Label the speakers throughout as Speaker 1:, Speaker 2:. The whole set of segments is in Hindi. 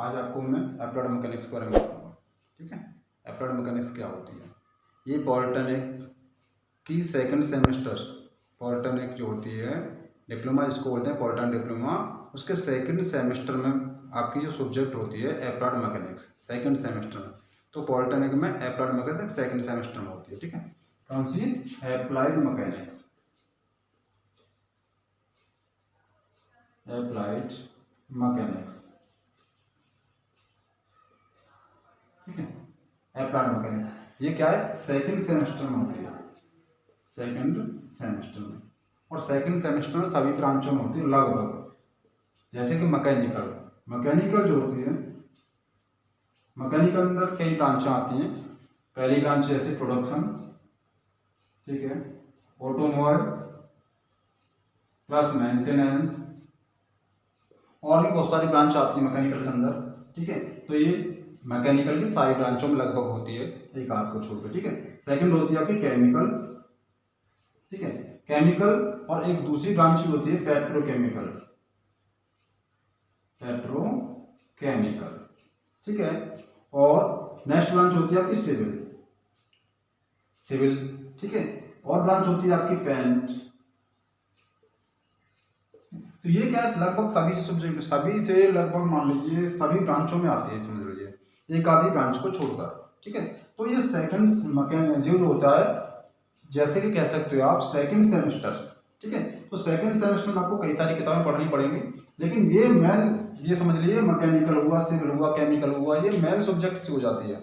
Speaker 1: आज आपको मैं अप्लाइड मैकेनिक्स के बारे में बताऊंगा। ठीक है, अप्लाइड मैकेनिक्स क्या होती है। ये पॉलिटेक्निक की सेकंड सेमेस्टर, पॉलिटेक्निक जो होती है डिप्लोमा, इसको बोलते हैं पॉलिटेक्निक डिप्लोमा, उसके सेकंड सेमेस्टर में आपकी जो सब्जेक्ट होती है अप्लाइड मैकेनिक्स सेकंड सेमेस्टर में। तो पॉलिटेक्निक में अप्लाइड मैकेनिक्स सेकंड सेमेस्टर में होती है। ठीक है, कौन सी? Applied mechanics, applied mechanics. ठीक है, अप्लाइड मैकेनिक्स ये क्या है? सेकंड सेमेस्टर में होती है, सेकंड सेमेस्टर में। और सेकंड सेमेस्टर में सभी ब्रांचों में होती है लगभग। जैसे कि मैकेनिकल, मैकेनिकल जो होती है, मैकेनिकल अंदर कई ब्रांचें आती हैं। पहली ब्रांच जैसे प्रोडक्शन, ठीक है, ऑटोमोबाइल प्लस मेंटेनेंस, और भी बहुत सारी ब्रांच आती है मैकेनिकल के अंदर। ठीक है, तो ये मैकेनिकल की सारी ब्रांचों में लगभग होती है, एक आध को छोड़कर। ठीक है, सेकंड होती है आपकी केमिकल। ठीक है, केमिकल, और एक दूसरी ब्रांच होती है पेट्रोकेमिकल, पेट्रोकेमिकल। ठीक है, और नेक्स्ट ब्रांच होती है आपकी सिविल, सिविल। ठीक है, और ब्रांच होती है आपकी पेंट। तो ये क्या है, लगभग सभी से सब्जेक्ट, सभी से लगभग मान लीजिए सभी ब्रांचों में आती है, समझ लीजिए, एक आधी ब्रांच को छोड़कर। ठीक है, तो ये सेकंड मैकेनिज्म जो होता है, जैसे कि कह सकते हो आप सेकंड सेमेस्टर। ठीक है, तो सेकंड सेमेस्टर में आपको कई सारी किताबें पढ़नी पड़ेंगी, लेकिन ये मेन, ये समझ लीजिए मैकेनिकल हुआ, सिविल हुआ, केमिकल हुआ, ये मेन सब्जेक्ट से हो जाती है,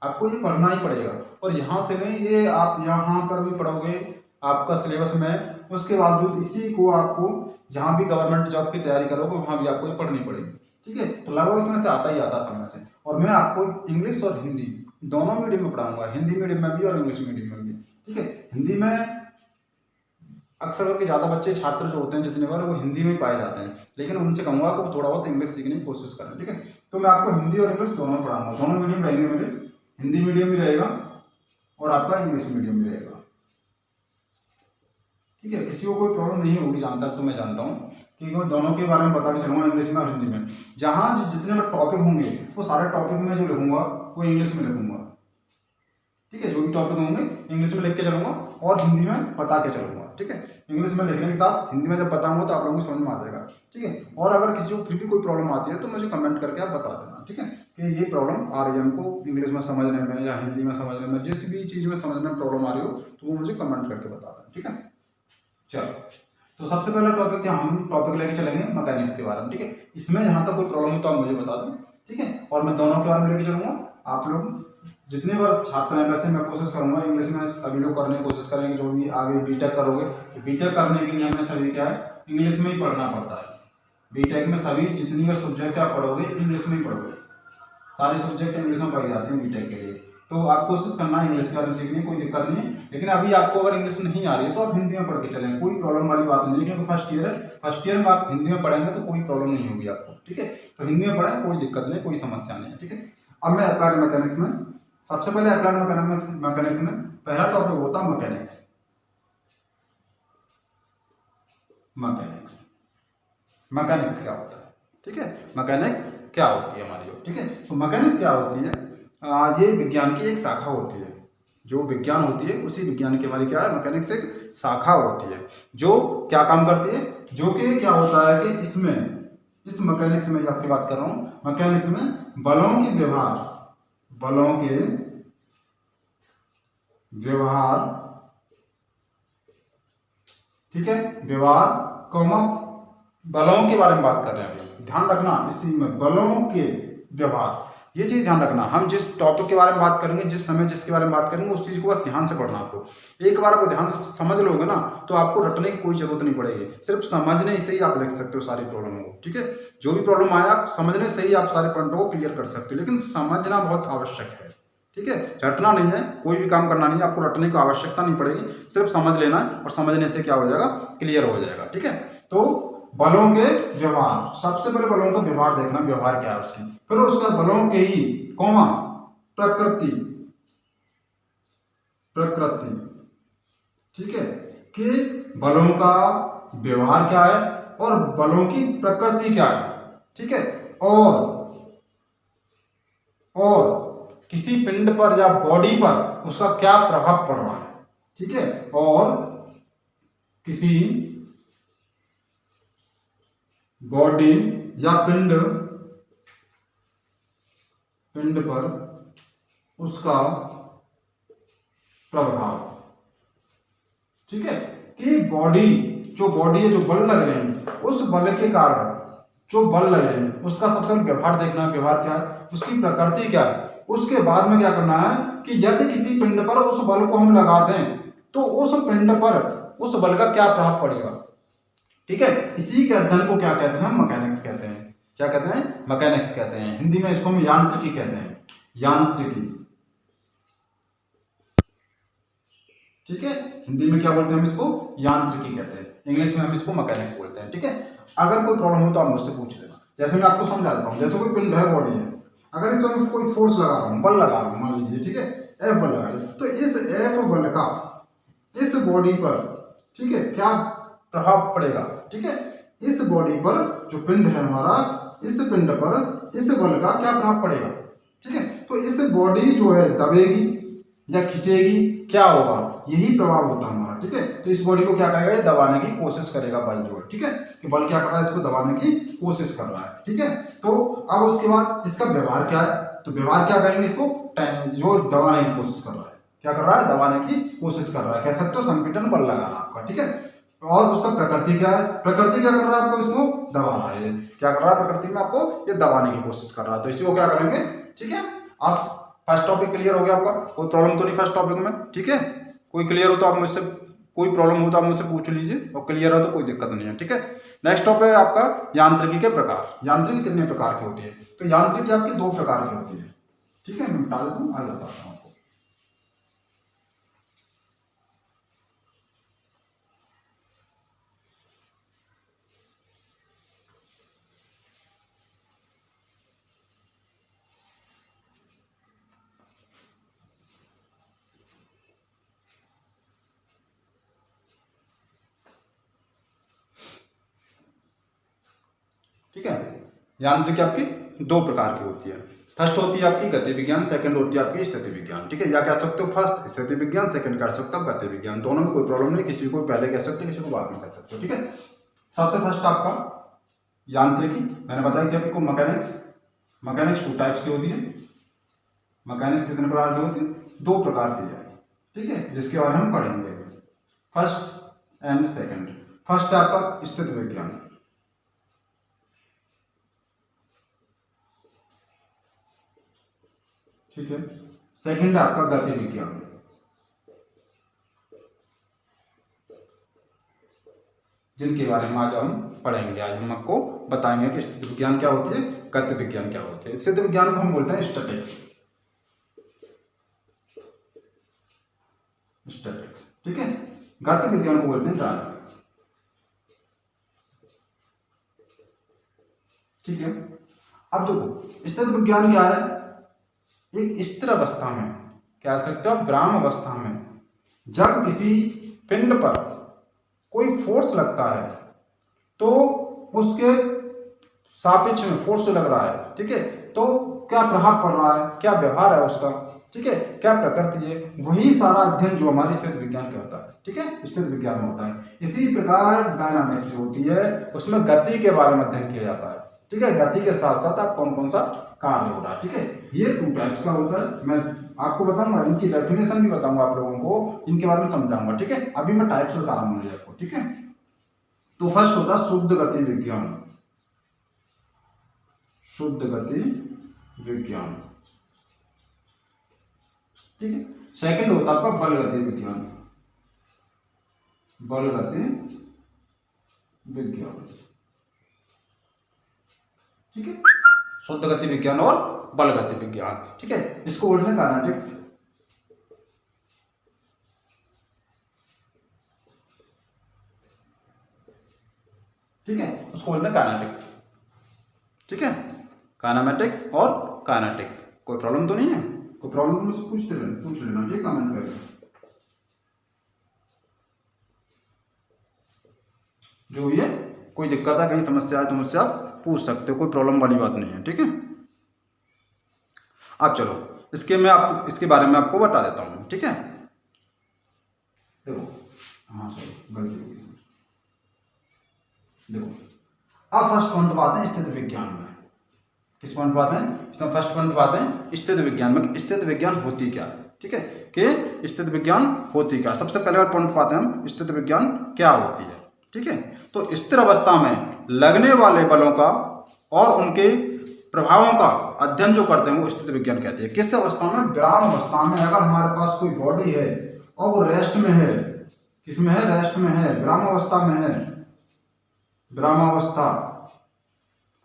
Speaker 1: आपको ये पढ़ना ही पड़ेगा। और यहाँ से नहीं, ये आप यहाँ पर भी पढ़ोगे आपका सिलेबस में, उसके बावजूद इसी को आपको जहाँ भी गवर्नमेंट जॉब की तैयारी करोगे वहाँ भी आपको ये पढ़नी पड़ेगी। ठीक है, तो लगभग इसमें से आता ही आता समय से। और मैं आपको इंग्लिश और हिंदी दोनों मीडियम में पढ़ाऊंगा, हिंदी मीडियम में भी और इंग्लिश मीडियम में भी। ठीक है, हिंदी में अक्सर करके ज़्यादा बच्चे छात्र जो होते हैं जितने बार, वो हिंदी में पाए जाते हैं, लेकिन उनसे कहूँगा कि वो थोड़ा बहुत इंग्लिश सीखने की कोशिश करें। ठीक है, तो मैं आपको हिंदी और इंग्लिश दोनों पढ़ाऊंगा, दोनों मीडियम रहेंगे मेरे, हिंदी मीडियम भी रहेगा और आपका इंग्लिश मीडियम भी रहेगा। ठीक है, किसी को कोई प्रॉब्लम नहीं होगी जहाँ तक तो मैं जानता हूँ, कि मैं दोनों के बारे में बता के चलूँगा, इंग्लिश में और हिंदी में। जहाँ जितने टॉपिक होंगे वो सारे टॉपिक में जो लिखूंगा वो इंग्लिश में लिखूंगा। ठीक है, जो भी टॉपिक होंगे इंग्लिश में लिख के चलूंगा और हिंदी में बता के चलूंगा। ठीक है, इंग्लिश में लिखने के साथ हिंदी में जब बताऊंगा तो आप लोगों को समझ में आ जाएगा। ठीक है, और अगर किसी को फिर भी कोई प्रॉब्लम आती है तो मुझे कमेंट करके आप बता देना। ठीक है, कि ये प्रॉब्लम आ रही है हमको इंग्लिश में समझने में या हिंदी में समझने में, जिस भी चीज़ में समझने में प्रॉब्लम आ रही हो तो वो मुझे कमेंट करके बता देना। ठीक है, चलो, तो सबसे पहला टॉपिक क्या, हम टॉपिक लेके चलेंगे मैकेनिक्स के बारे में। ठीक है, इसमें यहाँ तक कोई प्रॉब्लम हो तो आप मुझे बता दो। ठीक है, और मैं दोनों के बारे में लेके चलूंगा। आप लोग जितने बार छात्र हैं, वैसे मैं कोशिश करूंगा इंग्लिश में सभी लोग करने की कोशिश करेंगे, जो भी आगे बीटेक करोगे तो बीटेक करने के लिए हमें सभी क्या है, इंग्लिश में ही पढ़ना पड़ता है। बीटेक में सभी जितनी बार सब्जेक्ट आप पढ़ोगे इंग्लिश में ही पढ़ोगे, सारे सब्जेक्ट इंग्लिश में पढ़े जाते हैं बीटेक के लिए। तो आप कोशिश करना इंग्लिश के बारे में सीखने, कोई दिक्कत नहीं है। लेकिन अभी आपको अगर इंग्लिश नहीं आ रही है तो आप हिंदी में पढ़ के चलें, कोई प्रॉब्लम वाली बात नहीं है, क्योंकि फर्स्ट ईयर है, फर्स्ट ईयर में आप हिंदी में पढ़ेंगे तो कोई प्रॉब्लम नहीं होगी आपको। ठीक है, तो हिंदी में पढ़ें, कोई दिक्कत नहीं, कोई समस्या नहीं है। ठीक है, अब मैं अप्लाइड मैकेनिक्स में, सबसे पहले अप्लाइड मैकेनिक्स में पहला टॉपिक होता है मैकेनिक्स। मैकेनिक्स, मैकेनिक्स क्या होता है? ठीक है, मैकेनिक्स क्या होती है हमारी। ठीक है, तो मैकेनिक्स क्या होती है, ये विज्ञान की एक शाखा होती है। जो विज्ञान होती है उसी विज्ञान की हमारी क्या है, मैकेनिक्स एक शाखा होती है, जो क्या काम करती है, जो कि क्या होता है कि इसमें, इस मैकेनिक्स में आपकी बात कर रहा हूं, मैकेनिक्स में बलों के व्यवहार, बलों के व्यवहार, ठीक है, व्यवहार कौमा बलों के बारे में बात कर रहे हैं अभी, ध्यान रखना इस चीज में, बलों के व्यवहार, ये चीज ध्यान रखना। हम जिस टॉपिक के बारे में बात करेंगे, जिस समय जिसके बारे में बात करेंगे, उस चीज को बस ध्यान से पढ़ना। आपको एक बार आपको ध्यान से समझ लोगे ना तो आपको रटने की कोई जरूरत नहीं पड़ेगी, सिर्फ समझने से ही आप लिख सकते हो सारी प्रॉब्लम को। ठीक है, जो भी प्रॉब्लम आया आप समझने से ही आप सारे पॉइंटों को क्लियर कर सकते हो, लेकिन समझना बहुत आवश्यक है। ठीक है, रटना नहीं है, कोई भी काम करना नहीं है, आपको रटने की आवश्यकता नहीं पड़ेगी, सिर्फ समझ लेना है और समझने से क्या हो जाएगा, क्लियर हो जाएगा। ठीक है, तो बलों के व्यवहार, सबसे पहले बलों का व्यवहार देखना, व्यवहार क्या है उसकी, फिर उसका बलों के ही कौमा प्रकृति, प्रकृति। ठीक है, कि बलों का व्यवहार क्या है और बलों की प्रकृति क्या है। ठीक है, और और किसी पिंड पर या बॉडी पर उसका क्या प्रभाव पड़ रहा है, ठीक है, और किसी बॉडी या पिंड पर उसका प्रभाव, ठीक है, कि बॉडी है, जो बल लग रहे हैं, उस बल के कारण जो बल लग रहे हैं उसका सबसे पहले व्यवहार देखना है, व्यवहार क्या है, उसकी प्रकृति क्या है, उसके बाद में क्या करना है कि यदि किसी पिंड पर उस बल को हम लगा दें तो उस पिंड पर उस बल का क्या प्रभाव पड़ेगा, ठीक है। इसी के अध्ययन को क्या कहते हैं, मैकेनिक्स कहते हैं। क्या कहते हैं, मैकेनिक्स कहते हैं। हिंदी में इसको हम यांत्रिकी कहते हैं, यांत्रिकी, ठीक है। हिंदी में क्या बोलते हैं हम इसको, यांत्रिकी कहते हैं, इंग्लिश में हम इसको मैकेनिक्स बोलते हैं, ठीक है। अगर कोई प्रॉब्लम हो तो आप मुझसे पूछ लेना। जैसे मैं आपको समझा देता हूँ, जैसे कोई पिंड है, बॉडी है, अगर इसमें मैं कोई फोर्स लगा रहा हूँ, बल लगा रहा हूँ, मान लीजिए, ठीक है, एफ बल लगा लिया, तो इस एफ बल का इस बॉडी पर, ठीक है, क्या प्रभाव पड़ेगा, ठीक है, इस बॉडी पर जो पिंड है हमारा, इस पिंड पर इस बल का क्या प्रभाव पड़ेगा, ठीक है। तो इस बॉडी जो है दबेगी या खींचेगी, क्या होगा, यही प्रभाव होता है हमारा, ठीक है। तो इस बॉडी को क्या करेगा, ये दबाने की कोशिश करेगा, बल जो है, ठीक है, कि बल क्या कर रहा है, इसको दबाने की कोशिश कर रहा है, ठीक है। तो अब उसके बाद इसका व्यवहार क्या है, तो व्यवहार क्या करेंगे, इसको जो दबाने की कोशिश कर रहा है, क्या कर रहा है, दबाने की कोशिश कर रहा है, कह सकते हो संपीड़न बल लगा रहा है आपका, ठीक है। और उसका प्रकृति क्या है, प्रकृति क्या कर रहा है, आपको इसको दबा रहा है, क्या कर रहा है, प्रकृति में आपको ये दबाने की कोशिश कर रहा है, तो इसी को क्या करेंगे, ठीक है। आप फर्स्ट टॉपिक क्लियर हो गया आपका, कोई प्रॉब्लम तो नहीं फर्स्ट टॉपिक में, ठीक है। कोई क्लियर हो तो आप मुझसे, कोई प्रॉब्लम हो तो आप मुझसे पूछ लीजिए, और क्लियर हो तो कोई दिक्कत नहीं है, ठीक है। नेक्स्ट टॉपिक है आपका यांत्रिकी के प्रकार। यांत्रिकी कितने प्रकार की होती है, तो यांत्रिकी आपकी 2 प्रकार की होती है, ठीक है। मैं बता देता हूँ, आगे बताता हूँ आपको। ठीक है, यांत्रिकी आपकी 2 प्रकार की होती है। फर्स्ट होती है आपकी गति विज्ञान, सेकंड होती है आपकी स्थिति विज्ञान, ठीक है। या कह सकते हो फर्स्ट स्थिति विज्ञान, सेकंड कह सकते हो गति विज्ञान, दोनों में कोई प्रॉब्लम नहीं, किसी को पहले कह सकते हो, किसी को बाद में कह सकते हो, ठीक है। सबसे फर्स्ट आपका यांत्रिकी, मैंने बताई थी आपको मैकेनिक्स। मैकेनिक्स 2 टाइप्स की होती है। मैकेनिक्स कितने प्रकार की होती है, 2 प्रकार की है, ठीक है, जिसके बारे में हम पढ़ेंगे, फर्स्ट एंड सेकंड। फर्स्ट है आपका स्थिति विज्ञान, ठीक है। सेकंड है आपका गति विज्ञान, जिनके बारे में आज हम पढ़ेंगे। आज हम आपको बताएंगे कि स्थिति विज्ञान क्या होती है, गति विज्ञान क्या होती है। स्थिति विज्ञान को हम बोलते हैं स्टैटिक्स, स्टैटिक्स, ठीक है। गति विज्ञान को बोलते हैं डायनामिक्स, ठीक है। अब देखो स्थिति विज्ञान क्या है, एक स्थिर अवस्था में, कह सकते हो विराम अवस्था में, जब किसी पिंड पर कोई फोर्स लगता है तो उसके सापेक्ष में फोर्स लग रहा है, ठीक है, तो क्या प्रभाव पड़ रहा है, क्या व्यवहार है उसका, ठीक है, क्या प्रकृति है, वही सारा अध्ययन जो हमारे स्थिति विज्ञान का होता है, ठीक है, स्थिति विज्ञान में होता है। इसी प्रकार डायनामिक्स होती है, उसमें गति के बारे में अध्ययन किया जाता है, ठीक है। गति के साथ साथ आप कौन कौन सा कार्य हो रहा है, ठीक है। ये 2 टाइप्स का होता है, मैं आपको बताऊंगा, इनकी डेफिनेशन भी बताऊंगा आप लोगों को, इनके बारे में समझाऊंगा, ठीक है। अभी मैं टाइप्स बता रहा हूँ आपको, ठीक है। तो फर्स्ट होता है शुद्ध गति विज्ञान, शुद्ध गति विज्ञान, ठीक है। सेकंड होता है आपका बल गति विज्ञान, बल गति विज्ञान, ठीक है। शुद्ध गति विज्ञान और बल गति विज्ञान, ठीक है। इसको बोलते हैं काइनेटिक्स, ठीक है, उसको बोलते हैं काइनेटिक्स, ठीक है। काइनेमेटिक्स और काइनेटिक्स, कोई प्रॉब्लम तो नहीं है, कोई प्रॉब्लम तो मुझसे पूछ लेना, ठीक है, कमेंट करके, जो ये कोई दिक्कत है, कहीं समस्या है तो मुझसे आप पूछ सकते हो, कोई प्रॉब्लम वाली बात नहीं है, ठीक है। अब चलो इसके बारे में आपको बता देता हूँ, ठीक है। देखो, हाँ सॉरी गलती हो गई। देखो, अब फर्स्ट पॉइंट पर आते हैं स्थिति विज्ञान में। किस पॉइंट पर आते हैं? इसमें फर्स्ट पॉइंट पर आते हैं स्थिति विज्ञान में। स्थिति विज्ञान होती क्या है, ठीक है, कि स्थिति विज्ञान होती क्या। सबसे पहले पॉइंट पर आते हैं हम, स्थिति विज्ञान क्या होती है, ठीक है। तो स्थिर अवस्था में लगने वाले बलों का और उनके प्रभावों का अध्ययन जो करते हैं वो स्थिति विज्ञान कहते हैं। किस अवस्था में? विराम अवस्था में। अगर हमारे पास कोई बॉडी है और वो रेस्ट में है, किसमें है? रेस्ट में है, विराम अवस्था में है, विराम अवस्था,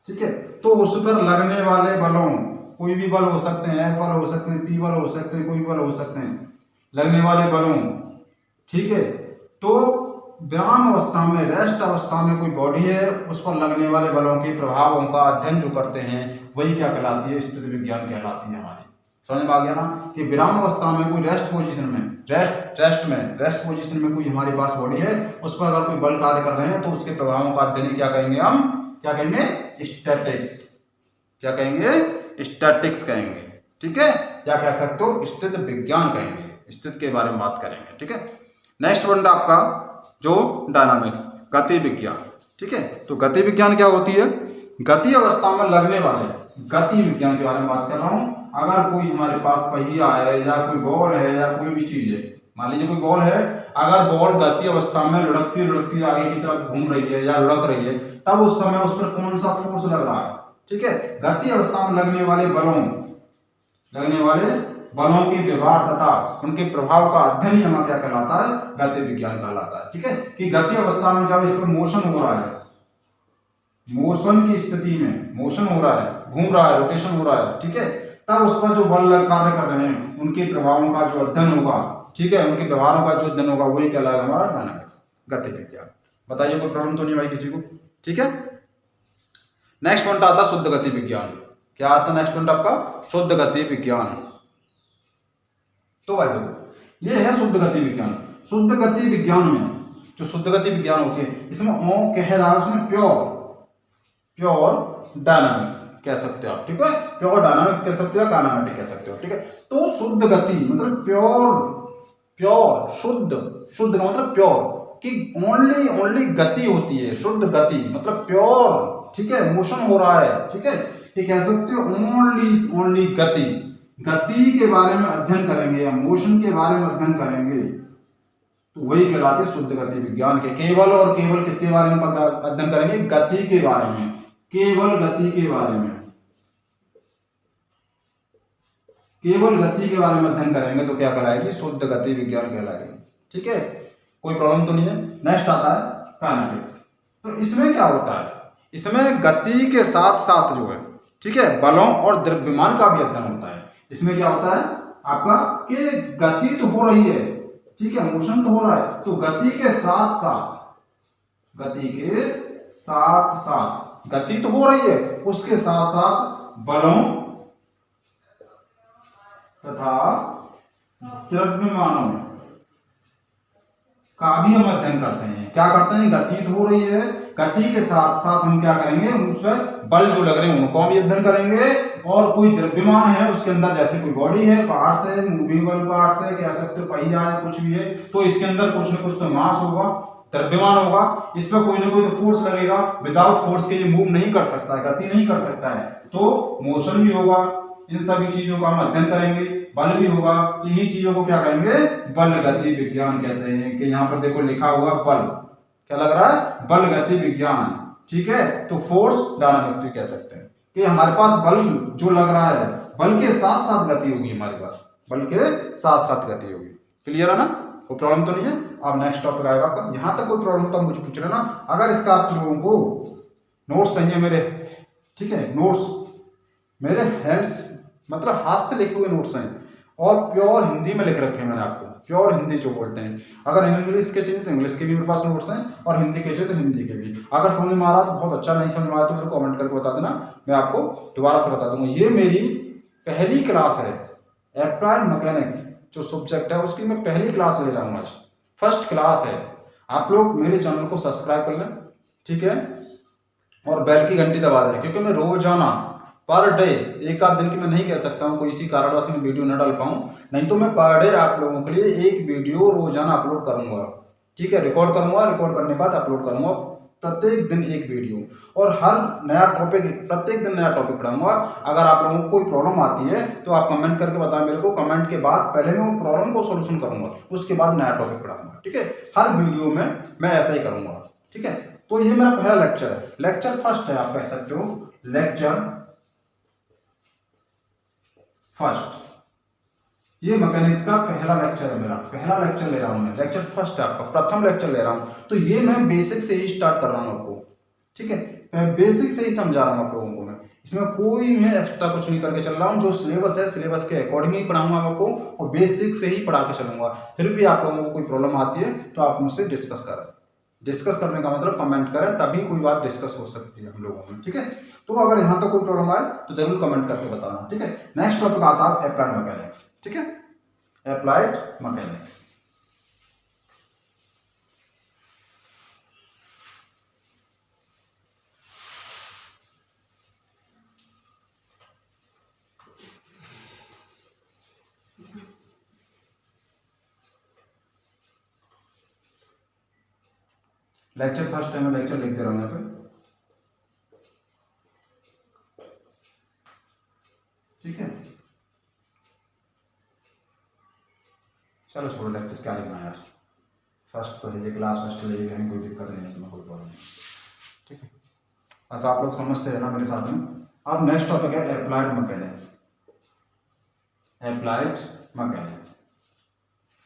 Speaker 1: ठीक है। तो उस पर लगने वाले बलों, कोई भी बल हो सकते हैं, F बल हो सकते हैं, P बल हो सकते हैं, कोई बल हो सकते हैं, लगने वाले बलों, ठीक है। तो विराम अवस्था में, रेस्ट अवस्था में कोई बॉडी है, उस पर लगने वाले बलों के प्रभावों का अध्ययन जो करते हैं वही क्या कहलाती है? स्थिति विज्ञान कहलाती है हमारी। समझ में आ गया ना कि विराम अवस्था में कोई रेस्ट पोजीशन में, रेस्ट पोजीशन में कोई हमारे पास बॉडी है, उस पर अगर कोई बल कार्य कर रहे हैं तो उसके प्रभावों का अध्ययन क्या कहेंगे हम? क्या कहेंगे? स्टैटिक्स। क्या कहेंगे? स्टैटिक्स कहेंगे, ठीक है। क्या कह सकते हो? स्थिति विज्ञान कहेंगे, स्थिति के बारे में बात करेंगे, ठीक है। नेक्स्ट पॉइंट आपका जो डायनामिक्स, गति विज्ञान, ठीक है। तो गति विज्ञान क्या होती है? गति अवस्था में लगने वाले, गति विज्ञान के बारे में बात कर रहा हूं। अगर कोई हमारे पास पहिया है या कोई बॉल है या कोई भी चीज है, मान लीजिए कोई बॉल है, अगर बॉल गति अवस्था में लुढ़कती लुढ़कती आगे की तरफ घूम रही है या लुढ़क रही है, तब उस समय उस पर कौन सा फोर्स लग रहा है, ठीक है। गति अवस्था में लगने वाले बलों के व्यवहार तथा उनके प्रभाव का अध्ययन ही हमारा क्या कहलाता है? गति विज्ञान कहलाता है, ठीक है। कि गति अवस्था में जब इस पर मोशन हो रहा है, मोशन की स्थिति में मोशन हो रहा है, घूम रहा है, रोटेशन हो रहा है, ठीक है, तब उस पर जो बल कार्य कर रहे हैं उनके प्रभावों का जो अध्ययन होगा, ठीक है, उनके व्यवहारों का जो अध्ययन होगा वही कहलाएगा हमारा डायनामिक्स, गति विज्ञान। बताइए कोई प्रॉब्लम तो नहीं भाई किसी को, ठीक है। नेक्स्ट पॉइंट आता है शुद्ध गति विज्ञान। क्या आता है नेक्स्ट पॉइंट आपका? शुद्ध गति विज्ञान। तो भाई देखो, ये है शुद्ध गति विज्ञान। शुद्ध गति विज्ञान में जो शुद्ध गति विज्ञान होती है, इसमें ओ कह रहा है, उसमें प्योर डायनामिक्स कह सकते हो आप, ठीक है। प्योर डायनामिक्स कह सकते हो, काइनेमेटिक कह सकते हो, ठीक है। तो शुद्ध गति मतलब प्योर शुद्ध का मतलब प्योर, कि ओनली गति होती है। शुद्ध गति मतलब प्योर, ठीक है, मोशन हो रहा है, ठीक है, ये कह सकते हो ओनली गति के बारे में अध्ययन करेंगे या मोशन के बारे में अध्ययन करेंगे तो वही कहलाती है शुद्ध गति विज्ञान के। केवल किसके बारे में अध्ययन करेंगे? गति के बारे में, केवल गति के बारे में, केवल गति के बारे में अध्ययन करेंगे तो क्या कहलाएगी? शुद्ध गति विज्ञान कहलाएगी, ठीक है। कोई प्रॉब्लम तो नहीं है। नेक्स्ट आता है काइनेटिक्स। तो इसमें क्या होता है? इसमें गति के साथ साथ जो है, ठीक है, बलों और द्रव्यमान का भी अध्ययन होता है। इसमें क्या होता है आपका कि गति तो हो रही है, ठीक है, मोशन तो हो रहा है, तो गति के साथ साथ गति तो हो रही है, उसके साथ साथ बलों तथा द्रव्यमानों का भी हम अध्ययन करते हैं। क्या करते हैं? गति तो हो रही है, गति के साथ साथ हम क्या करेंगे? उस पर बल जो लग रहे हैं उनको भी अध्ययन करेंगे, और कोई द्रव्यमान है उसके अंदर, जैसे कोई बॉडी है, पार्ट्स है, मूविंग पार्ट्स है, कह सकते हो पहिया है, कुछ भी है, तो इसके अंदर कुछ ना कुछ तो मास होगा, द्रव्यमान होगा, इस पर कोई ना कोई तो फोर्स लगेगा। विदाउट फोर्स के ये मूव नहीं कर सकता है, गति नहीं कर सकता है, तो मोशन भी होगा। इन सभी चीजों का हम अध्ययन करेंगे, बल भी होगा, तो इन्हीं चीजों को क्या कहेंगे? बल गति विज्ञान कहते हैं। कि यहाँ पर देखो लिखा हुआ बल, क्या लग रहा है? बल गति विज्ञान, ठीक है। तो फोर्स डायनामिक्स भी कह सकते हैं कि हमारे पास बल जो लग रहा है, बल के साथ साथ गति होगी, हमारे पास बल के साथ साथ गति होगी। क्लियर है ना? कोई प्रॉब्लम तो नहीं है। अब नेक्स्ट टॉपिक आएगा आपका। यहाँ तक कोई प्रॉब्लम तो मुझे पूछ लेना। अगर इसका आप लोगों को नोट्स चाहिए मेरे, ठीक है, नोट्स मेरे हैंड्स मतलब हाथ से लिखे हुए नोट्स हैं, और प्योर हिंदी में लिख रखे हैं मैंने आपको, प्योर हिंदी जो बोलते हैं। अगर इंग्लिश के चाहिए तो इंग्लिश के भी मेरे पास नोट्स हैं, और हिंदी के चाहिए तो हिंदी के भी। अगर समझ में आ रहा तो बहुत अच्छा, नहीं समझ में आया तो मेरे को कमेंट करके बता देना, मैं आपको दोबारा से बता दूंगा। ये मेरी पहली क्लास है, अप्लाइड मैकेनिक्स जो सब्जेक्ट है उसकी मैं पहली क्लास ले रहा हूँ, आज फर्स्ट क्लास है। आप लोग मेरे चैनल को सब्सक्राइब कर लें, ठीक है, और बेल की घंटी दबा दें, क्योंकि मैं रोजाना पर डे, एक आध दिन की मैं नहीं कह सकता हूँ, कोई इसी कारणवश मैं वीडियो न डाल पाऊँ, नहीं तो मैं पर डे आप लोगों के लिए एक वीडियो रोजाना अपलोड करूंगा। ठीक है, रिकॉर्ड करूंगा, रिकॉर्ड करने के बाद अपलोड करूंगा, प्रत्येक दिन एक वीडियो, और हर नया टॉपिक, प्रत्येक दिन नया टॉपिक पढ़ाऊंगा। अगर आप लोगों को कोई प्रॉब्लम आती है तो आप कमेंट करके बताएं मेरे को, कमेंट के बाद पहले मैं वो प्रॉब्लम को सोल्यूशन करूंगा, उसके बाद नया टॉपिक पढ़ाऊंगा। ठीक है, हर वीडियो में मैं ऐसा ही करूंगा। ठीक है, तो ये मेरा पहला लेक्चर है, लेक्चर फर्स्ट है, आप कह सकते हो लेक्चर फर्स्ट। ये मैकेनिक्स का पहला लेक्चर है, मेरा पहला लेक्चर ले रहा हूं मैं, लेक्चर फर्स्ट है आपका, प्रथम लेक्चर ले रहा हूं। तो ये मैं बेसिक से ही स्टार्ट कर रहा हूं आपको। ठीक है, मैं बेसिक से ही समझा रहा हूं आप लोगों को, मैं इसमें कोई मैं एक्स्ट्रा कुछ नहीं करके चल रहा हूं, जो सिलेबस है सिलेबस के अकॉर्डिंग ही पढ़ाऊंगा आपको, और बेसिक से ही पढ़ा के चलूंगा। फिर भी आप लोगों को कोई प्रॉब्लम आती है तो आप मुझसे डिस्कस करें, डिस्कस करने का मतलब कमेंट करें, तभी कोई बात डिस्कस हो सकती है हम लोगों में। ठीक है, तो अगर यहाँ तक कोई प्रॉब्लम आए तो जरूर कमेंट करके बताना। ठीक है, नेक्स्ट टॉपिक आता है अप्लाइड मैकेनिक्स। ठीक है, applied mechanics. Lecture first time में लेक्चर लिख दे रहा हूं यहाँ पे। ठीक है, चलो छोड़ो, लेक्चर क्या लिखना है यार, फर्स्ट तो है ये, क्लास फर्स्ट ले कहीं कोई दिक्कत नहीं है, इसमें कोई प्रॉब्लम नहीं। ठीक है, बस आप लोग समझते रहना मेरे साथ में। अब नेक्स्ट टॉपिक है applied mechanics. Applied mechanics,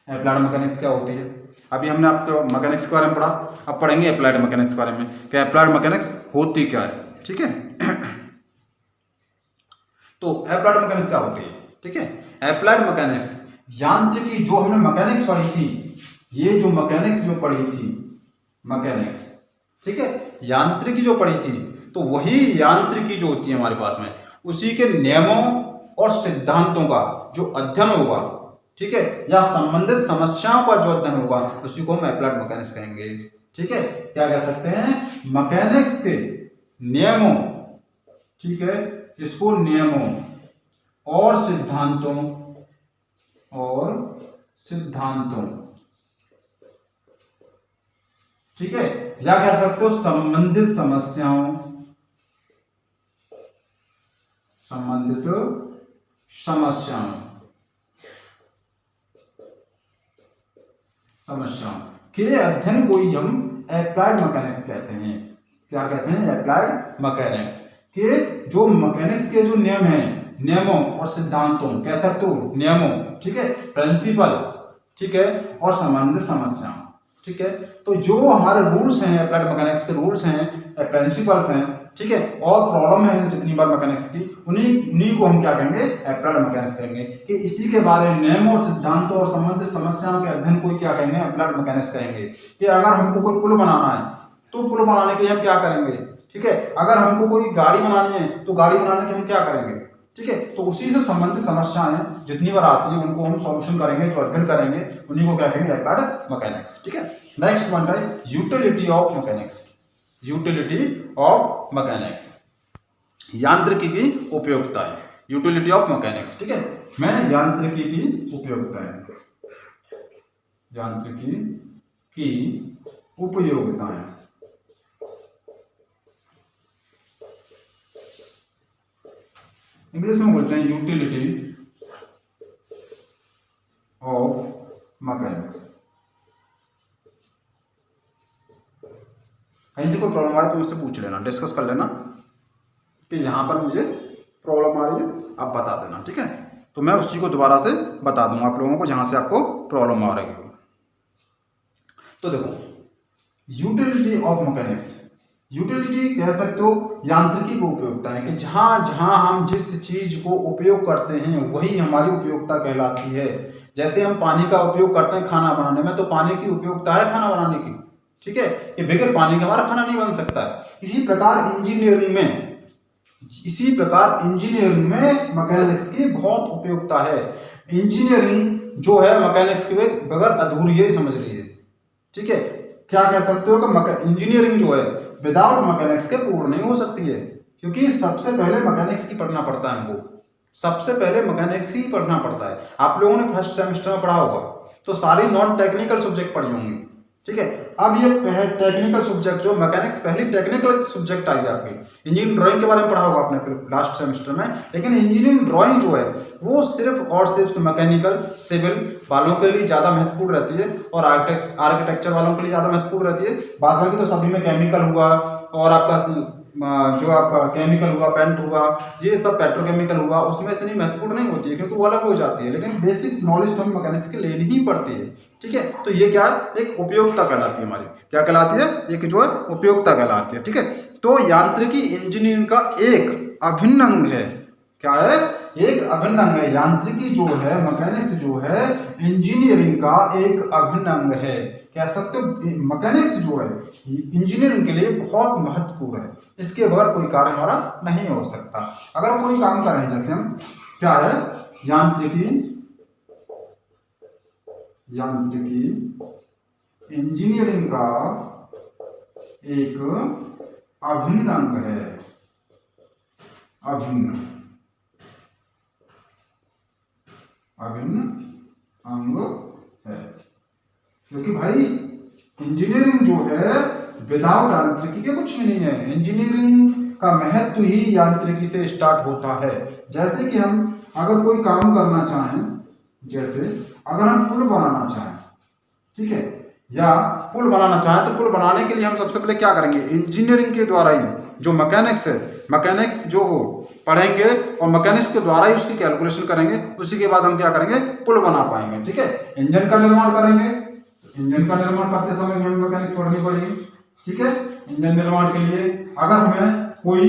Speaker 1: applied mechanics क्या होती है? अभी हमने आपको मैकेनिक्स के बारे में पढ़ा, अब पढ़ेंगे अप्लाइड मैकेनिक्स के बारे में कि अप्लाइड मैकेनिक्स होती क्या है। ठीक है, तो अप्लाइड मैकेनिक्स क्या होती है? ठीक है, अप्लाइड मैकेनिक्स यांत्रिकी, जो हमने मैकेनिक्स पढ़ी थी, ये जो मैकेनिक्स जो पढ़ी थी, मैकेनिक्स, ठीक है, यांत्रिकी जो पढ़ी थी, तो वही यांत्रिकी जो होती है हमारे पास में, उसी के नियमों और सिद्धांतों का जो अध्ययन होगा, ठीक है, या संबंधित समस्याओं का जो अध्ययन होगा, उसी को हम अप्लाइड मैकेनिक्स कहेंगे। ठीक है, क्या कह सकते हैं? मैकेनिक्स के नियमों, ठीक है, इसको नियमों और सिद्धांतों, ठीक है, या कह सकते हो संबंधित समस्याओं, के अध्ययन को ही हम अप्लाइड मैकेनिक्स कहते हैं। क्या कहते हैं? अप्लाइड मैकेनिक्स के जो मैकेनिक्स के जो नियम हैं, नियमों और सिद्धांतों, कह सकते हो नियमों, ठीक है, प्रिंसिपल, ठीक है, और संबंधित समस्याओं। ठीक है, तो जो हमारे रूल्स हैं, अप्लाइड मैकेनिक्स के रूल्स हैं, प्रिंसिपल्स हैं, ठीक है, और प्रॉब्लम है जितनी बार मैकेनिक्स की, उन्हीं को हम क्या कहेंगे? अप्लाइड मैकेनिक्स कहेंगे। कि इसी के बारे में नियम और सिद्धांतों और संबंधित समस्याओं के अध्ययन को क्या कहेंगे? अप्लाइड मैकेनिक्स कहेंगे। कि अगर हमको कोई पुल बनाना है तो पुल बनाने के लिए हम क्या करेंगे? ठीक है, अगर हमको कोई गाड़ी बनानी है तो गाड़ी बनाने के हम क्या करेंगे? ठीक है, तो उसी से संबंधित समस्याएं जितनी बार आती हैं उनको हम सॉल्यूशन करेंगे, जो अध्ययन करेंगे, उन्हीं को क्या कहेंगे? Applied mechanics. ठीक है, नेक्स्ट पॉइंट है utility of mechanics. Utility of mechanics, यांत्रिकी की उपयोगिताएं, यूटिलिटी ऑफ मैकेनिक्स। ठीक है, मैं यांत्रिकी की उपयोगिताएं, यांत्रिकी की उपयोगिताएं, इंग्लिश में बोलते हैं यूटिलिटी ऑफ मैकेनिक्स। कहीं से कोई प्रॉब्लम आए तो मुझसे पूछ लेना, डिस्कस कर लेना कि यहाँ पर मुझे प्रॉब्लम आ रही है, आप बता देना। ठीक है, तो मैं उसी को दोबारा से बता दूंगा आप लोगों को जहाँ से आपको प्रॉब्लम आ रही है। तो देखो, यूटिलिटी ऑफ मैकेनिक्स, यूटिलिटी कह सकते हो यांत्रिकी को उपयोगिता है, कि जहाँ जहाँ हम जिस चीज को उपयोग करते हैं वही हमारी उपयोगिता कहलाती है। जैसे हम पानी का उपयोग करते हैं खाना बनाने में, तो पानी की उपयोगिता है खाना बनाने की। ठीक है, कि बगैर पानी के हमारा खाना नहीं बन सकता है। इसी प्रकार इंजीनियरिंग में मैकेनिक्स की बहुत उपयोगिता है। इंजीनियरिंग जो है मैकेनिक्स के बगैर अधूरी है, समझ लीजिए। ठीक है, क्या कह सकते हो कि इंजीनियरिंग जो है विदाउट मैकेनिक्स के पूर्ण नहीं हो सकती है। क्योंकि सबसे पहले मैकेनिक्स की पढ़ना पड़ता है हमको, सबसे पहले मैकेनिक्स ही पढ़ना पड़ता है। आप लोगों ने फर्स्ट सेमेस्टर में पढ़ा होगा तो सारी नॉन टेक्निकल सब्जेक्ट पढ़ी होंगी, ठीक है। अब ये टेक्निकल सब्जेक्ट जो मैकेनिक्स पहली टेक्निकल सब्जेक्ट आई है आपकी। इंजीनियरिंग ड्राइंग के बारे में पढ़ा होगा आपने लास्ट सेमेस्टर में, लेकिन इंजीनियरिंग ड्राइंग जो है वो सिर्फ और सिर्फ मैकेनिकल सिविल वालों के लिए ज़्यादा महत्वपूर्ण रहती है और आर्किटेक्चर वालों के लिए ज़्यादा महत्वपूर्ण रहती है। बाद बाकी तो सभी में केमिकल हुआ और आपका जो आपका केमिकल हुआ, पेंट हुआ, ये सब पेट्रोकेमिकल हुआ, उसमें इतनी महत्वपूर्ण नहीं होती है क्योंकि वो अलग हो जाती है, लेकिन बेसिक नॉलेज तो हम मैकेनिक्स के लेनी ही पड़ती है, ठीक है। तो ये क्या है, एक उपयोगिता कहलाती है हमारी, क्या कहलाती है, एक जो है उपयोगिता कहलाती है, ठीक है। तो यांत्रिकी इंजीनियरिंग का एक अभिन्न अंग है, क्या है, एक अभिन्न अंग है। यांत्रिकी जो है, मैकेनिक्स जो है, इंजीनियरिंग का एक अभिन्न अंग है, कह सकते हो। मैकेनिक्स जो है इंजीनियरिंग के लिए बहुत महत्वपूर्ण है, इसके बगैर कोई कार्य हमारा नहीं हो सकता। अगर कोई काम कर रहे हैं, जैसे हम क्या है, यांत्रिकी इंजीनियरिंग का एक अभिन्न अंग है, अभिन्न अंग है, क्योंकि भाई इंजीनियरिंग जो है विदाउट यांत्रिकी के कुछ भी नहीं है। इंजीनियरिंग का महत्व ही यांत्रिकी से स्टार्ट होता है। जैसे कि हम अगर कोई काम करना चाहें, जैसे अगर हम पुल बनाना चाहें, ठीक है, या पुल बनाना चाहें तो पुल बनाने के लिए हम सबसे पहले क्या करेंगे, इंजीनियरिंग के द्वारा ही जो मैकेनिक्स है, मैकेनिक्स जो हो पढ़ेंगे और मैकेनिक्स के द्वारा ही उसकी कैलकुलेशन करेंगे, उसी के बाद हम क्या करेंगे, पुल बना पाएंगे, ठीक है। इंजन का निर्माण करेंगे, इंजन का निर्माण करते समय हमें मैकेनिक्स पढ़नी पड़ेगी, ठीक है। इंजन निर्माण के लिए अगर हमें कोई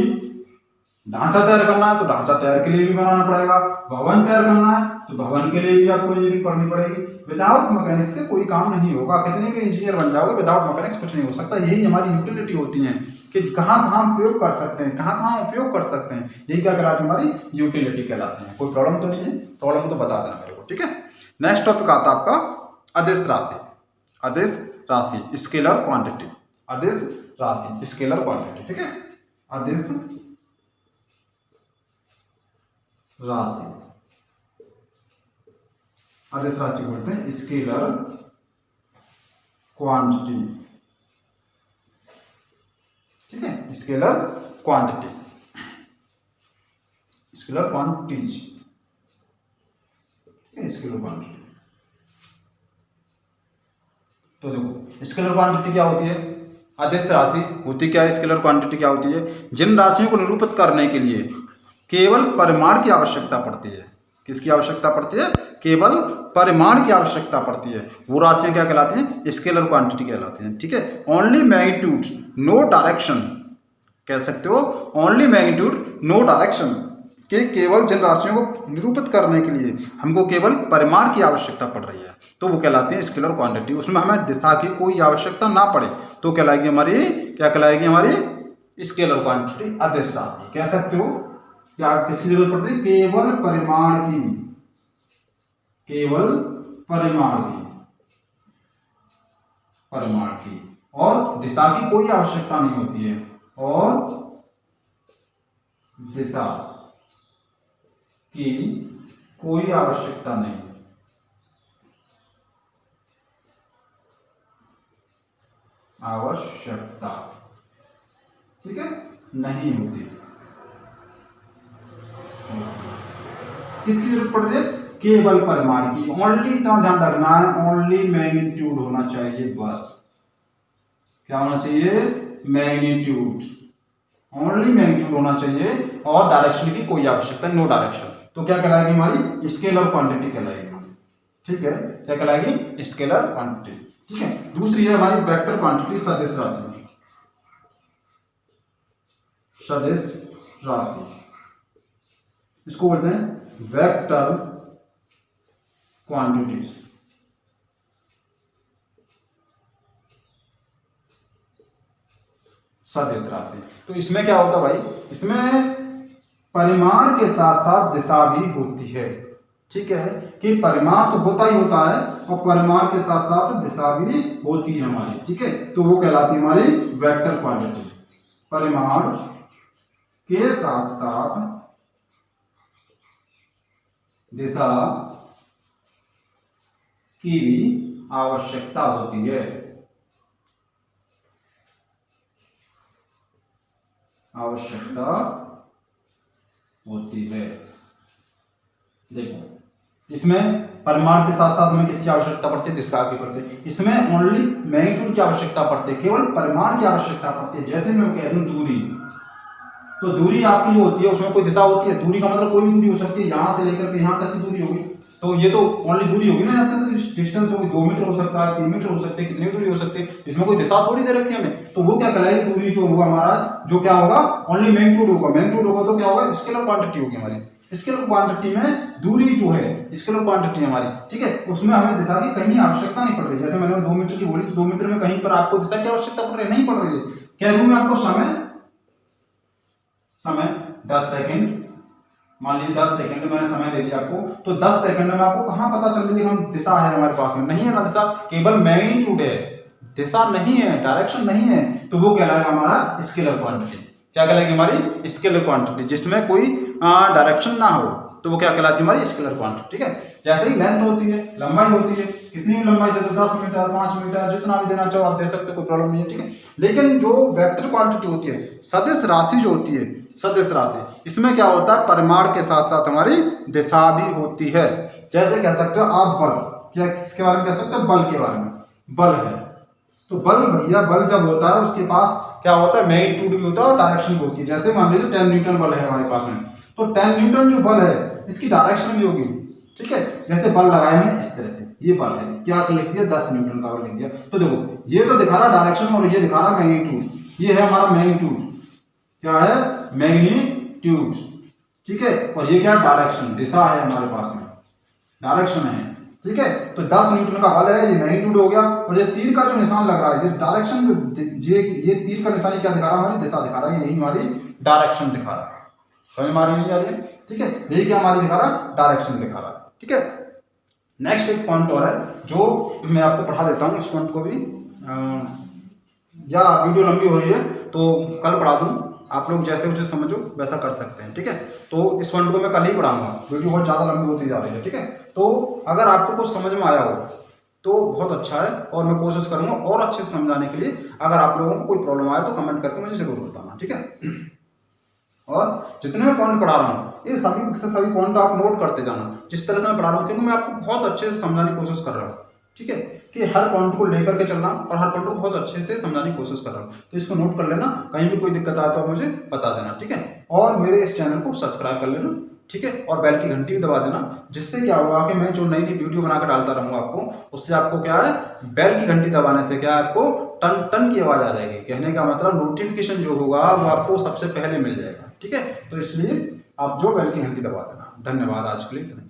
Speaker 1: ढांचा तैयार करना है तो ढांचा तैयार के लिए भी बनाना पड़ेगा, भवन तैयार करना है तो भवन के लिए भी आपको इंजीनियरिंग पढ़नी पड़ेगी। विदाउट मैकेनिक्स के कोई काम नहीं होगा, कितने भी इंजीनियर बन जाओगे, विदाउट मैकेनिक्स कुछ नहीं हो सकता। यही हमारी यूटिलिटी होती है कि कहाँ कहाँ उपयोग कर सकते हैं, कहाँ कहाँ उपयोग कर सकते हैं, यही क्या कहलाती है, हमारी यूटिलिटी कहलाती है। कोई प्रॉब्लम तो नहीं है, प्रॉब्लम तो बता देना मेरे को, ठीक है। नेक्स्ट टॉपिक आता है आपका अदिश राशि, अदिश राशि, स्केलर क्वांटिटी, अदिश राशि, स्केलर क्वांटिटी, ठीक है। अदिश राशि, अदिश राशि बोलते हैं स्केलर क्वांटिटी, ठीक है, स्केलर क्वांटिटी, स्केलर क्वांटिटीज, ठीक है, स्केलर क्वांटिटी। तो देखो स्केलर क्वांटिटी क्या होती है, अदिश राशि होती क्या है, स्केलर क्वांटिटी क्या होती है, जिन राशियों को निरूपित करने के लिए केवल परिमाण की आवश्यकता पड़ती है। किसकी आवश्यकता पड़ती है, केवल परिमाण की आवश्यकता पड़ती है, वो राशियां क्या कहलाती हैं, स्केलर क्वांटिटी कहलाती हैं, ठीक है। ओनली मैग्नीट्यूड नो डायरेक्शन, कह सकते हो ओनली मैग्नीट्यूड नो डायरेक्शन, कि केवल जिन राशियों को निरूपित करने के लिए हमको केवल परिमाण की आवश्यकता पड़ रही है तो वो कहलाती है स्केलर क्वांटिटी। उसमें हमें दिशा की कोई आवश्यकता ना पड़े तो कहलाएगी हमारी, क्या कहलाएगी, हमारी स्केलर क्वांटिटी, अदिश राशि कह सकते हो। क्या किसकी जरूरत पड़ती है, केवल परिमाण की, केवल परिमाण की, परिमाण की, और दिशा की कोई आवश्यकता नहीं होती है, और दिशा की कोई आवश्यकता नहीं, आवश्यकता, ठीक है, नहीं होती। किसकी जरूरत पड़ रही है, केवल परिमाण की। ओनली इतना ध्यान रखना है, ओनली मैग्नीट्यूड होना चाहिए, बस क्या होना चाहिए, मैग्नीट्यूड, ओनली मैग्नीट्यूड होना चाहिए, और डायरेक्शन की कोई आवश्यकता, नो डायरेक्शन। तो क्या कहलाएगी, हमारी स्केलर क्वांटिटी कहलाएगी, ठीक है। क्या कहलाएगी, स्केलर क्वांटिटी, ठीक है। दूसरी है हमारी वेक्टर क्वांटिटी, सदिश राशि, सदिश राशि, इसको बोलते हैं वेक्टर क्वांटिटी, सदिश राशि। तो इसमें क्या होता है भाई, इसमें परिमाण के साथ साथ दिशा भी होती है, ठीक है, कि परिमाण तो होता ही होता है और परिमाण के साथ साथ दिशा भी होती है हमारी, ठीक है। तो वो कहलाती है हमारी वेक्टर क्वांटिटी, परिमाण के साथ साथ दिशा की भी आवश्यकता होती है। आवश्यकता होती है। देखो इसमें परिमाण के साथ साथ हमें किसकी आवश्यकता पड़ती है, दिशा की पड़ती है। इसमें ओनली मैग्नीट्यूड की आवश्यकता पड़ती है, केवल परिमाण की आवश्यकता पड़ती है। जैसे मैं कह दूं दूरी, तो दूरी आपकी जो होती है उसमें कोई दिशा होती है। दूरी का मतलब कोई भी दूरी हो सकती है, यहां से लेकर के यहां तक की दूरी होगी, तो ये तो ओनली दूरी होगी ना। जैसे तो डिस्टेंस होगी 2 मीटर हो सकता है, 3 मीटर हो सकते हैं, कितनी भी दूरी हो सकती है, इसमें कोई दिशा थोड़ी दे रखी है हमें। तो वो क्या कहलाएगी, दूरी जो होगा हमारा, जो क्या होगा, ओनली मैग्नीट्यूड होगा। मैग्नीट्यूड होगा तो क्या होगा, स्केलर क्वांटिटी होगी हमारी। स्केलर क्वांटिटी में दूरी जो है स्केलर क्वांटिटी हमारी, ठीक है, उसमें हमें दिशा की कहीं आवश्यकता नहीं पड़ रही। जैसे मैंने 2 मीटर की बोली, तो 2 मीटर में कहीं पर आपको दिशा की आवश्यकता पड़ रही है, नहीं पड़ रही है। कह दूं मैं आपको समय 10 सेकंड, मान लीजिए 10 सेकंड मैंने समय दे दिया आपको, तो 10 सेकंड में आपको कहां पता चल रही है हम दिशा है हमारे पास में, नहीं है ना दिशा, केवल मैग्नीट्यूड है, दिशा नहीं है, डायरेक्शन नहीं है। तो वो कहलाएगा हमारा स्केलर क्वांटिटी। क्या कहलाएगी हमारी स्केलर क्वांटिटी, जिसमें कोई डायरेक्शन ना हो, तो वो क्या कहलाती है हमारी स्केलर क्वांटिटी। ठीक है, जैसे ही लेंथ होती है, लंबाई होती है, कितनी भी लंबाई दे दो, 10 मीटर 5 मीटर जितना भी देना चाहो आप दे सकते हो, कोई प्रॉब्लम नहीं है। ठीक है, लेकिन जो वेक्टर क्वांटिटी होती है, सदिश राशि जो होती है, सदिश राशि, इसमें क्या होता है, परिमाण के साथ साथ हमारी दिशा भी होती है। जैसे कह सकते हो आप बल, क्या किसके बारे में कह सकते हो, बल के बारे में। बल है तो बल भैया, बल जब होता है उसके पास क्या होता है, मैग्नीट्यूड भी होता है और डायरेक्शन भी होती है। जैसे मान लीजिए 10 न्यूटन बल है हमारे पास में, तो 10 न्यूटन जो बल है इसकी डायरेक्शन भी होगी। ठीक है, जैसे बल लगाया हमने इस तरह से, ये बल है, क्या लिख दिया, 10 न्यूटन का बल लिख दिया। तो देखो ये तो दिखा रहा डायरेक्शन और ये दिखा रहा मैग्नीट्यूड। ये है हमारा मैग्नीट्यूड, क्या है, मैग्नीट्यूड। ठीक है, और ये क्या है, डायरेक्शन, दिशा है हमारे पास में, डायरेक्शन है। ठीक है, तो 10 न्यूटन का बल है, ये मैग्नीट्यूड हो गया। और ये तीर का जो निशान लग रहा है, ये डायरेक्शन, जो ये तीर का निशान क्या दिखा रहा है, हमारी दिशा दिखा रहा है, यही हमारी डायरेक्शन दिखा रहा है। समझ में आ रही नहीं आ रही है। ठीक है, यही क्या हमारी दिखा रहा है, डायरेक्शन दिखा रहा है। ठीक है, नेक्स्ट एक पॉइंट और है जो मैं आपको पढ़ा देता हूँ, इस पॉइंट को भी, या वीडियो लंबी हो रही है तो कल पढ़ा दूँ, आप लोग जैसे उसे समझो वैसा कर सकते हैं। ठीक है, तो इस पॉइंट को मैं कल ही पढ़ाऊंगा, वीडियो बहुत ज़्यादा लंबी होती जा रही है। ठीक है, तो अगर आपको कुछ समझ में आया हो तो बहुत अच्छा है, और मैं कोशिश करूंगा और अच्छे से समझाने के लिए। अगर आप लोगों को कोई प्रॉब्लम आए तो कमेंट करके मुझे जरूर बताना। ठीक है, और जितने मैं पॉइंट पढ़ा रहा हूँ ये सभी पॉइंट आप नोट करते जाना, जिस तरह से मैं पढ़ा रहा हूँ, क्योंकि मैं आपको बहुत अच्छे से समझाने की कोशिश कर रहा हूँ। ठीक है, कि हर पॉइंट को लेकर के चलना और हर पॉइंट को बहुत अच्छे से समझाने की कोशिश कर रहा हूँ, तो इसको नोट कर लेना। कहीं भी कोई दिक्कत आए तो आप मुझे बता देना। ठीक है, और मेरे इस चैनल को सब्सक्राइब कर लेना। ठीक है, और बेल की घंटी भी दबा देना, जिससे क्या होगा कि मैं जो नई नई वीडियो बनाकर डालता रहूँगा आपको, उससे आपको क्या है, बेल की घंटी दबाने से क्या है, आपको टन टन की आवाज़ आ जाएगी। कहने का मतलब नोटिफिकेशन जो होगा वो आपको सबसे पहले मिल जाएगा। ठीक है, तो इसलिए आप जो बेल की घंटी दबा देना। धन्यवाद, आज के लिए इतना ही।